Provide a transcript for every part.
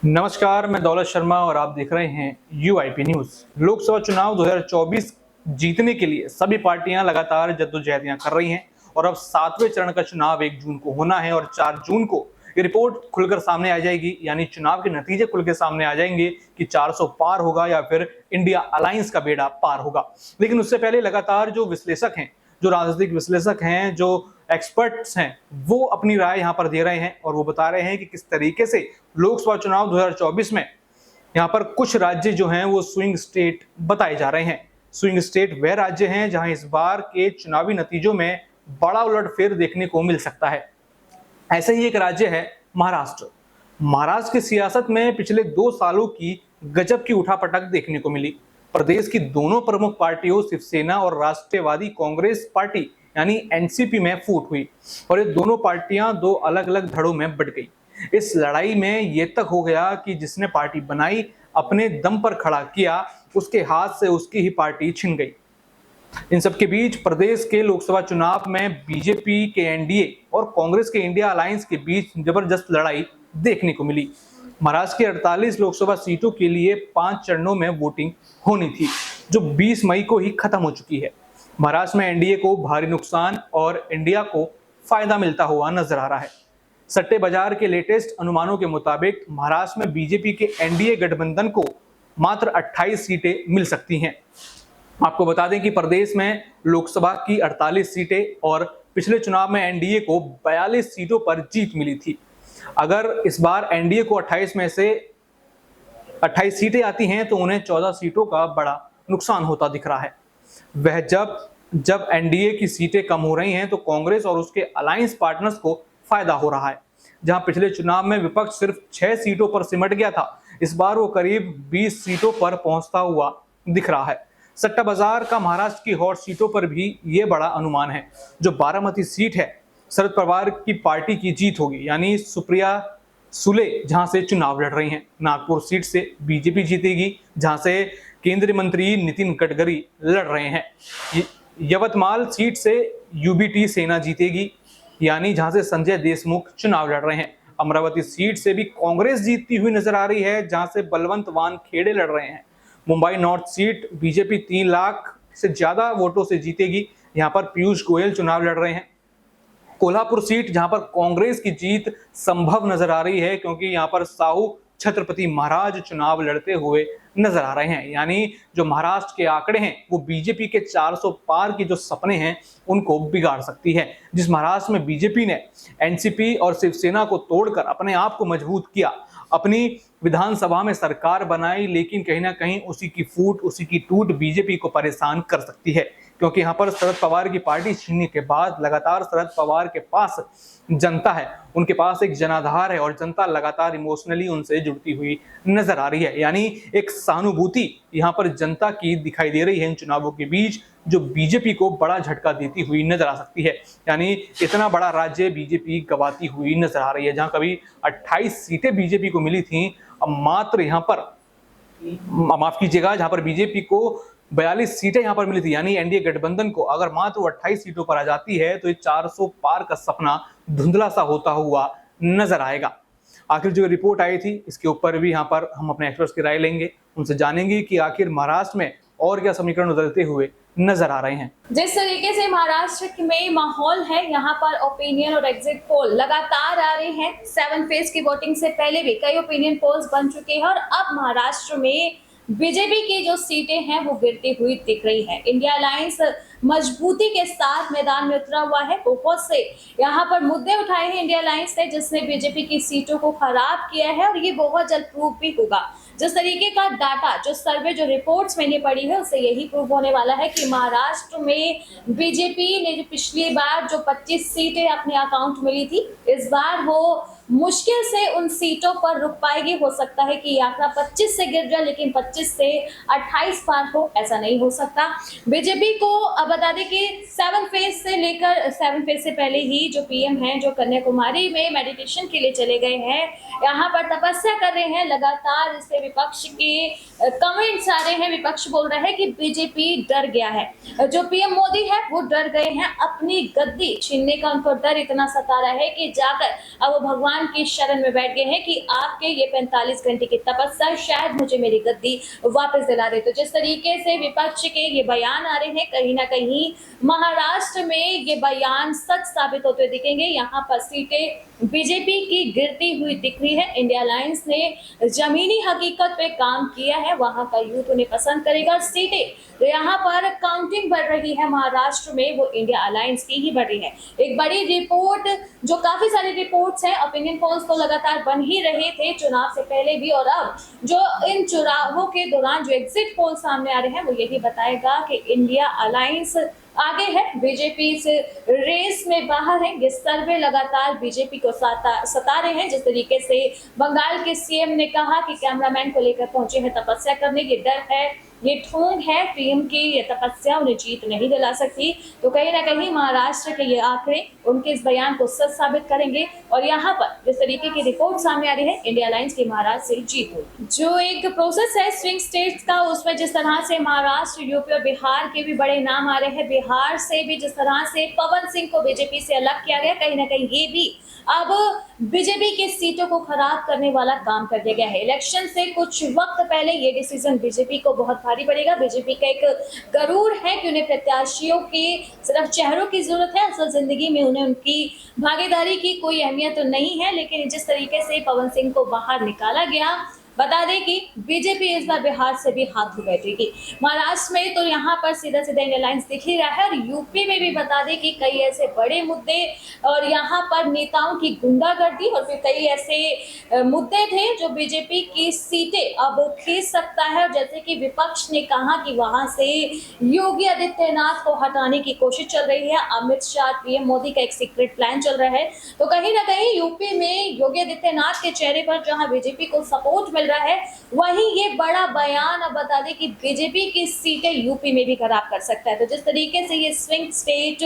नमस्कार, मैं दौलत शर्मा और आप देख रहे हैं यूआईपी न्यूज। लोकसभा चुनाव 2024 जीतने के लिए सभी पार्टियां लगातार जद्दोजहद कर रही हैं और अब 7वें चरण का चुनाव 1 जून को होना है और 4 जून को ये रिपोर्ट खुलकर सामने आ जाएगी, यानी चुनाव के नतीजे खुलकर सामने आ जाएंगे कि 400 पार होगा या फिर इंडिया अलायंस का बेड़ा पार होगा। लेकिन उससे पहले लगातार जो विश्लेषक हैं, जो राजनीतिक विश्लेषक हैं, जो एक्सपर्ट्स हैं, वो अपनी राय यहाँ पर दे रहे हैं और वो बता रहे हैं कि किस तरीके से लोकसभा चुनाव 2024 में यहाँ पर कुछ राज्य जो हैं वो स्विंग स्टेट बताए जा रहे हैं। स्विंग स्टेट वह राज्य हैं जहां इस बार के चुनावी नतीजों में बड़ा उलटफेर देखने को मिल सकता है। ऐसे ही एक राज्य है महाराष्ट्र। महाराष्ट्र की सियासत में पिछले 2 सालों की गजब की उठापटक देखने को मिली। प्रदेश की दोनों प्रमुख पार्टियों शिवसेना और राष्ट्रवादी कांग्रेस पार्टी यानी एनसीपी में फूट हुई और ये दोनों पार्टियां 2 अलग अलग धड़ों में बट गई। इस लड़ाई में ये तक हो गया कि जिसने पार्टी बनाई, अपने दम पर खड़ा किया, उसके हाथ से उसकी ही पार्टी छिन गई। इन सब के बीच प्रदेश के लोकसभा चुनाव में बीजेपी के एनडीए और कांग्रेस के इंडिया अलायंस के बीच जबरदस्त लड़ाई देखने को मिली। महाराष्ट्र की 48 लोकसभा सीटों के लिए 5 चरणों में वोटिंग होनी थी, जो 20 मई को ही खत्म हो चुकी है। महाराष्ट्र में एनडीए को भारी नुकसान और इंडिया को फायदा मिलता हुआ नजर आ रहा है। सट्टे बाजार के लेटेस्ट अनुमानों के मुताबिक महाराष्ट्र में बीजेपी के एनडीए गठबंधन को मात्र 28 सीटें मिल सकती हैं। आपको बता दें कि प्रदेश में लोकसभा की 48 सीटें और पिछले चुनाव में एनडीए को 42 सीटों पर जीत मिली थी। अगर इस बार एनडीए को 28 में से 28 सीटें आती हैं तो उन्हें 14 सीटों का बड़ा नुकसान होता दिख रहा है। वह जब एनडीए की सीटें कम हो रही हैं तो कांग्रेस और उसके अलायंस पार्टनर्स को फायदा हो रहा है। जहां पिछले चुनाव में विपक्ष सिर्फ 6 सीटों पर सिमट गया था, इस बार वो करीब 20 सीटों पर पहुंचता हुआ दिख रहा है। सट्टा बाजार का महाराष्ट्र की हॉट सीटों पर भी ये बड़ा अनुमान है। जो बारामती सीट है, शरद पवार की पार्टी की जीत होगी, यानी सुप्रिया सुले जहां से चुनाव लड़ रही हैं। नागपुर सीट से बीजेपी जीतेगी, जहां से केंद्रीय मंत्री नितिन गडकरी लड़ रहे हैं। यवतमाल सीट से यूबीटी सेना जीतेगी, यानी जहां से संजय देशमुख चुनाव लड़ रहे हैं। अमरावती सीट से भी कांग्रेस जीतती हुई नजर आ रही है, जहां से बलवंत वानखेड़े लड़ रहे हैं। Mumbai north seat BJP 3 lakh से ज्यादा वोटों से जीतेगी, यहां पर पीयूष गोयल चुनाव लड़ रहे हैं। कोल्हापुर सीट जहां पर कांग्रेस की जीत संभव नजर आ रही है, क्योंकि यहां पर साहू छत्रपति महाराज चुनाव लड़ते हुए नजर आ रहे हैं। यानी जो महाराष्ट्र के आंकड़े हैं वो बीजेपी के 400 पार के जो सपने हैं उनको बिगाड़ सकती है। जिस महाराष्ट्र में बीजेपी ने एनसीपी और शिवसेना को तोड़कर अपने आप को मजबूत किया, अपनी विधानसभा में सरकार बनाई, लेकिन कहीं ना कहीं उसी की फूट, उसी की टूट बीजेपी को परेशान कर सकती है। क्योंकि यहाँ पर शरद पवार की पार्टी छीनने के बाद लगातार शरद पवार के पास जनता है, उनके पास एक जनाधार है और जनता लगातार इमोशनली उनसे जुड़ती हुई नजर आ रही है। यानी एक सहानुभूति यहाँ पर जनता की दिखाई दे रही है इन चुनावों के बीच, जो बीजेपी को बड़ा झटका देती हुई नजर आ सकती है। यानी इतना बड़ा राज्य बीजेपी गवाती हुई नजर आ रही है। जहां कभी 28 सीटें बीजेपी को मिली थी, अब मात्र यहाँ पर, माफ कीजिएगा, जहां पर बीजेपी को 42 सीटें यहां पर मिली थी, यानी एनडीए गठबंधन को अगर मात्र 28 सीटों पर आ जाती है तो ये 400 पार का सपना धुंधला सा होता हुआ नजर आएगा। आखिर जो रिपोर्ट आई थी इसके ऊपर भी यहाँ पर हम अपने एक्सपर्ट्स की राय लेंगे, उनसे जानेंगे कि आखिर महाराष्ट्र में और क्या समीकरण बदलते हुए नजर आ रहे हैं। जिस तरीके से महाराष्ट्र में माहौल है, यहाँ पर ओपिनियन और एग्जिट पोल लगातार आ रहे हैं। 7 फेज की वोटिंग से पहले भी कई ओपिनियन पोल्स बन चुके हैं और अब महाराष्ट्र में बीजेपी की जो सीटें हैं वो गिरती हुई दिख रही है। इंडिया अलायंस मजबूती के साथ मैदान में उतरा हुआ है। बहुत से यहाँ पर मुद्दे उठाए हैं इंडिया अलायंस ने, जिसने बीजेपी की सीटों को खराब किया है और ये बहुत जल्द प्रूव भी होगा। जिस तरीके का डाटा, जो सर्वे, जो रिपोर्ट्स मैंने पढ़ी है, उससे यही प्रूव होने वाला है कि महाराष्ट्र में बीजेपी ने जो पिछली बार जो 25 सीटें अपने अकाउंट मिली थी, इस बार वो मुश्किल से उन सीटों पर रुक पाएगी। हो सकता है कि आंकड़ा 25 से गिर जाए, लेकिन 25 से 28 पार हो, ऐसा नहीं हो सकता। बीजेपी को अब बता दें कि 7 फेज से पहले ही जो पीएम हैं, जो कन्याकुमारी में मेडिटेशन के लिए चले गए हैं, यहाँ पर तपस्या कर रहे हैं लगातार। इससे विपक्ष के कमेंट्स आ रहे हैं, विपक्ष बोल रहा है कि बीजेपी डर गया है। जो पीएम मोदी है वो डर गए हैं, अपनी गद्दी छीनने का उनको डर इतना सता रहा है कि जाकर अब वो भगवान भगवान की शरण में बैठ गए हैं कि आपके ये 45 घंटे की तपस्या शायद मुझे मेरी गद्दी वापस दिला दे। तो जिस तरीके से विपक्ष के ये बयान आ रहे हैं, कहीं ना कहीं महाराष्ट्र में ये बयान सच साबित होते दिखेंगे। यहाँ पर सीटें बीजेपी की गिरती हुई दिख रही है। इंडिया अलायंस ने जमीनी हकीकत पे काम किया है, वहां का यूथ उन्हें पसंद करेगा। सीटें तो यहाँ पर काउंटिंग बढ़ रही है महाराष्ट्र में, वो इंडिया अलायंस की ही बढ़ रही है। एक बड़ी रिपोर्ट, जो काफी सारी रिपोर्ट्स हैं, ओपिनियन पोल्स तो लगातार बन ही रहे थे चुनाव से पहले भी, और अब जो इन चुनावों के दौरान जो एग्जिट पोल सामने आ रहे हैं वो यही बताएगा कि इंडिया अलायंस आगे है, बीजेपी इस रेस में बाहर है। ये सर्वे लगातार बीजेपी को सता रहे हैं। जिस तरीके से बंगाल के सीएम ने कहा कि कैमरामैन को लेकर पहुंचे हैं तपस्या करने, ये डर है, ये ठोंग है, पीएम की ये तपस्या उन्हें जीत नहीं दिला सकती। तो कहीं ना कहीं महाराष्ट्र के ये आंकड़े उनके इस बयान को सच साबित करेंगे। और यहाँ पर जिस तरीके की रिपोर्ट सामने आ रही है, इंडिया अलायंस की महाराष्ट्र से जीत होगी। जो एक प्रोसेस है स्विंग स्टेट्स का, उसमें जिस तरह से महाराष्ट्र, यूपी और बिहार के भी बड़े नाम आ रहे हैं, बिहार से भी जिस तरह से पवन सिंह को बीजेपी से अलग किया गया, कहीं ना कहीं ये भी अब बीजेपी की सीटों को खराब करने वाला काम कर दिया गया है। इलेक्शन से कुछ वक्त पहले ये डिसीजन बीजेपी को बहुत भारी पड़ेगा। बीजेपी का एक गरूर है कि उन्हें प्रत्याशियों के सिर्फ चेहरों की जरूरत है, असल जिंदगी में उन्हें उनकी भागीदारी की कोई अहमियत तो नहीं है। लेकिन जिस तरीके से पवन सिंह को बाहर निकाला गया, बता दें कि बीजेपी इस बार बिहार से भी हाथ धो बैठेगी। महाराष्ट्र में तो यहाँ पर सीधा सीधा इंडिया अलायंस दिख ही रहा है, और यूपी में भी बता दें कि कई ऐसे बड़े मुद्दे और यहाँ पर नेताओं की गुंडागर्दी और फिर कई ऐसे मुद्दे थे जो बीजेपी की सीटें अब खींच सकता है। और जैसे कि विपक्ष ने कहा कि वहां से योगी आदित्यनाथ को हटाने की कोशिश चल रही है, अमित शाह, पीएम मोदी का एक सीक्रेट प्लान चल रहा है। तो कहीं ना कहीं यूपी में योगी आदित्यनाथ के चेहरे पर जहां बीजेपी को सपोर्ट मिल रहा है, वहीं ये बड़ा बयान अब बता दें कि बीजेपी की सीटें यूपी में भी खराब कर सकता है। तो जिस तरीके से ये स्विंग स्टेट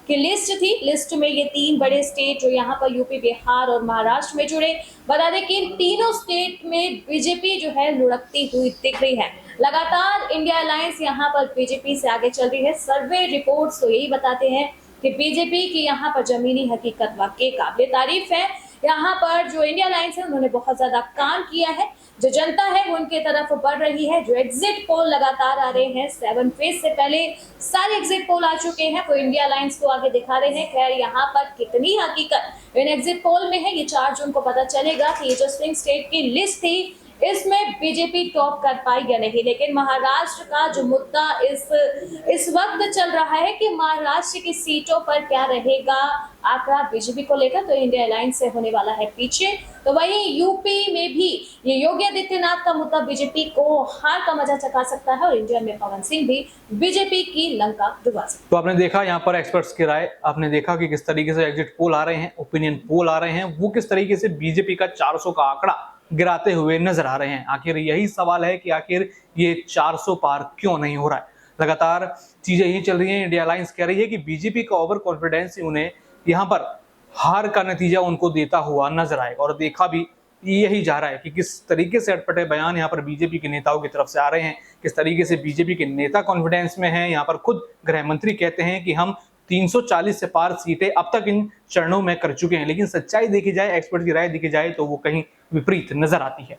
की लिस्ट थी, लिस्ट में ये 3 बड़े स्टेट जो यहाँ पर यूपी, बिहार और महाराष्ट्र में जुड़े, बता दें कि इन तीनों स्टेट में बीजेपी जो है लुढ़कती हुई दिख रही है। लगातार इंडिया अलायंस यहाँ पर बीजेपी से आगे चल रही है। सर्वे रिपोर्ट्स तो यही बताते हैं कि बीजेपी की यहाँ पर जमीनी हकीकत वाकई काबिल तारीफ है। यहाँ पर जो इंडिया अलायंस है उन्होंने बहुत ज्यादा काम किया है, जो जनता है वो उनके तरफ बढ़ रही है। जो एग्जिट पोल लगातार आ रहे हैं, 7 फेज से पहले सारे एग्जिट पोल आ चुके हैं, वो इंडिया अलायंस को आगे दिखा रहे हैं। खैर यहाँ पर कितनी हकीकत इन एग्जिट पोल में है, ये 4 जून को पता चलेगा कि ये जो स्विंग स्टेट की लिस्ट थी इसमें बीजेपी टॉप कर पाई या नहीं। लेकिन महाराष्ट्र का जो मुद्दा इस वक्त चल रहा है कि महाराष्ट्र की सीटों पर क्या रहेगा आंकड़ा बीजेपी को लेकर, तो इंडिया अलायंस से होने वाला है पीछे। तो वहीं यूपी में भी ये योगी आदित्यनाथ का मुद्दा बीजेपी को हार का मजा चखा सकता है, और इंडिया में पवन सिंह भी बीजेपी की लंका डुबा सकते। तो आपने देखा यहाँ पर एक्सपर्ट्स की राय, आपने देखा कि किस तरीके से एग्जिट पोल आ रहे हैं, ओपिनियन पोल आ रहे हैं, वो किस तरीके से बीजेपी का 400 का आंकड़ा गिराते हुए नजर आ रहे हैं। आखिर यही सवाल है कि आखिर ये 400 पार क्यों नहीं हो रहा है। लगातार चीजें यही चल रही हैं। इंडिया अलायंस कह रही है कि बीजेपी का ओवर कॉन्फिडेंस उन्हें यहाँ पर हार का नतीजा उनको देता हुआ नजर आएगा, और देखा भी यही जा रहा है कि किस तरीके से अटपटे बयान यहाँ पर बीजेपी के नेताओं की तरफ से आ रहे हैं, किस तरीके से बीजेपी के नेता कॉन्फिडेंस में हैं। यहाँ पर खुद गृह मंत्री कहते हैं कि हम 340 से पार सीटें अब तक इन चरणों में कर चुके हैं। लेकिन सच्चाई देखी जाए, एक्सपर्ट की राय देखी जाए, तो वो कहीं विपरीत नजर आती है।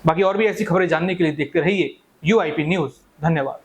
बाकी और भी ऐसी खबरें जानने के लिए देखते रहिए UIP न्यूज। धन्यवाद।